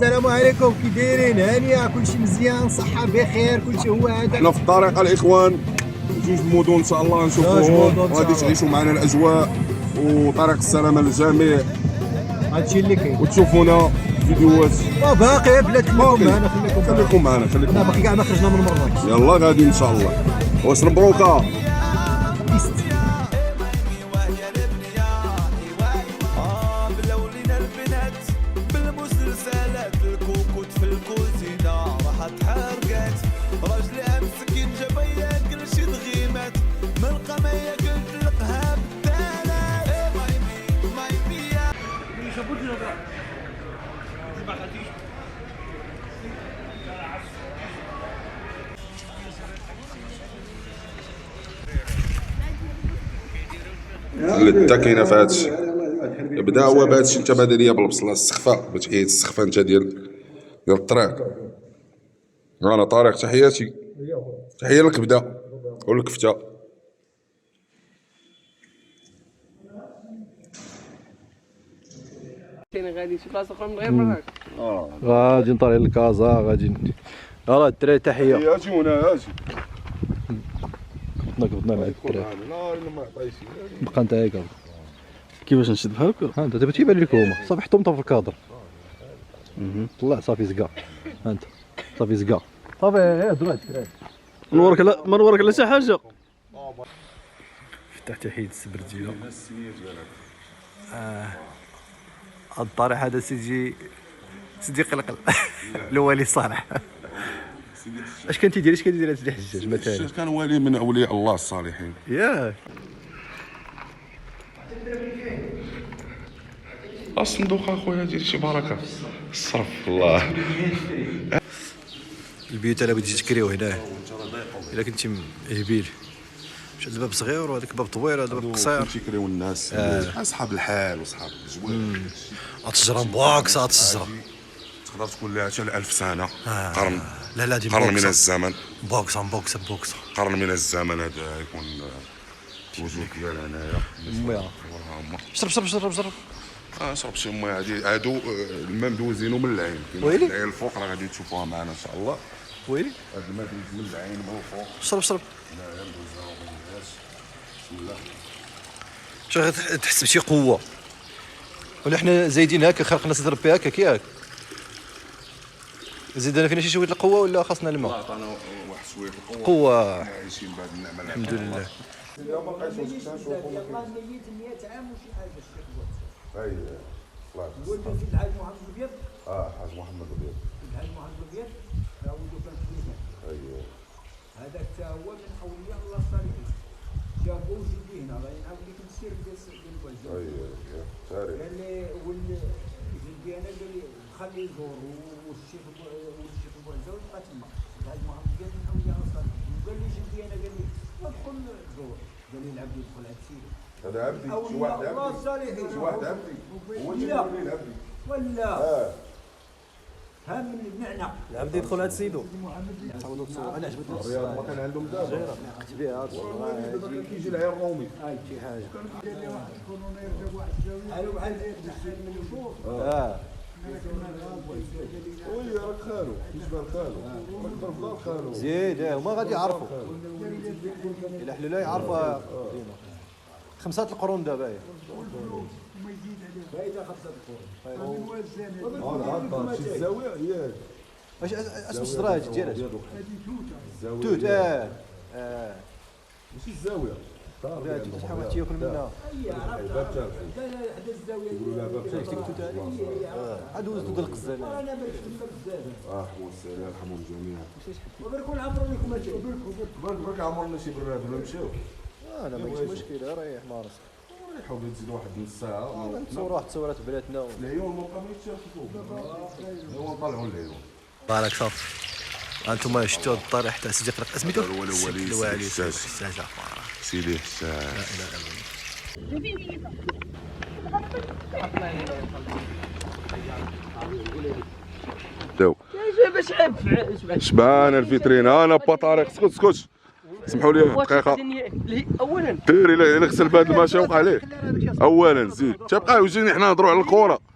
السلام عليكم، كي دايرين؟ هانيه؟ كلشي مزيان؟ صحه بخير؟ كلشي هو هذا. حنا في الطريق الاخوان، جوج مدن ان شاء الله نشوفوهم وغادي تعيشوا معنا الاجواء وطريق السلامه للجميع. هادشي اللي كاين، وتشوفونا فيديوهات باقي بلاتكم معنا. خليكم معنا باقي كاع ما خرجنا من مراكش. يلا غادي ان شاء الله. واش مبروكه اللذة كاينه في هادشي. بدا هو بهادشي، انت بادي ليا بالبصله السخفه باش تحيد السخفه انت ديال الطريق. انا طارق، تحياتي، تحيه للكبده والكفته. كاين غادي شي بلاصه اخرى من غير مراكش. غادي نطلع لكازا، غادي يلاه الدراري تحيه. هاتي هنا هاتي نقبضنا مع الدراري. لا ما عطايش بقى انت هكا كيفاش نشد بحال هكا؟ ها انت دابا تيبان لك هما صافي حطهم في الكادر. طلع صافي زكا، ها انت صافي زكا صافي هادو الدراري. نورك لا ما نورك لا شي حاجه. فتح تحيد السبرجيله. هاد الطريق هذا سيدي قلقل الوالي صالح. اش كان تيدير هاد سيدي حجاج مثلا؟ كان ولي من اولياء الله الصالحين. ياه الصندوق اخويا دير شي بركه الصرف الله. البيوت الا بغيتي تكريو هنا الا كنتي هبيل مشى الباب صغير وهذاك باب طويل هذا باب قصير تيكريو الناس اصحاب الحال واصحاب الجوال. هاد الشجره مباكسه، هاد الشجره تقدر تكون لها حتى 1000 سنه. قرن لا دي قرن من الزمن، بوكسه قرن من الزمن. هذا يكون وجود ديال هنايا. شرب شرب شي ميه. هادو الماء مدوزينو من العين. ويلي العين الفوق راه غادي تشوفوها معنا ان شاء الله. ويلي هاد الماء من العين من الفوق. شرب لا ندوزوها بسم الله. شغل تحس بشي قوه ولا حنا زايدين هكا خلقنا صدر ربي هكا كياك زيدنا فينا شويه القوه ولا خاصنا الماء؟ عطانا واحد شويه القوه. قوه عايشين بهاد النعمه الحمد لله. اييه ولد سيد الحاج محمد الابيض. حاج محمد الابيض. الحاج محمد الابيض راه ولده كان في الميزان. اييه هذاك حتى هو من اولياء الله الصالحين. جابوه جدي هنا غادي نعاود لكم السير ديال الوالد. اييه تاريخ. قال لي جدي انا قال لي خليه يزور والشيخ بوعزه ويبقى تما. الحاج محمد الابيض من اولياء الله الصالحين. وقال لي جدي انا قال لي ادخل زور. قال لي العبد يدخل على السير. هذا عبدي شي واحد عبدي. شي واحد عبدي هو اللي يقول لي عبدي ولا ها من النعنع العبد يدخل هاد سيدو. انا عجبتني الرياض ما كان عندهم دابا. خدت بها هاد والله كيجي العير الرومي. هاي شي حاجه قال لي واحد يكونوا يرجعوا واحد الزاويه قالوا بحال من الفوق. وي راك خالو كيجبر خالو راك ضرب دار خالو زيد هما غادي يعرفوا الا حلوا لا يعرفوا ديما. 5 القرون دابا هي بايته 5 القرون. هذا شي الزاويه ياك. واش اسم الشجره هادي ديالها؟ هذه توته. توت ماشي الزاويه. شحال واحد تياكل منها. الباب تاعك حدا الزاويه يقولوا لها باب تاعك. عاد دوزتو ديال القزازه. انا باش تبقى بزاف. حمو السلام يرحمهم جميعا. وبركون عمرو لكم هادشي. برك عمرنا شي براد ولا مشاو. انا ما عنديش مشكل ريح ما راسك. يحاولوا يزيدوا واحد نص ساعه. نتصور واحد التصويرات بلاتنا العيون ما بقاو يتشافوا. هو نطلعوا العيون. بارك صافي. انتم شفتوا الطريق تاع سيدي قلق سميتو الوالي الساجه سيدي حسان. لا اله باش شبان الفيترين. انا با طارق اسكت سمحوا لي دقيقه. اولا دير الا غسل بهذا الماء شنو وقع عليه. اولا زيد تبقى وجيني حنا نهضروا على الكره.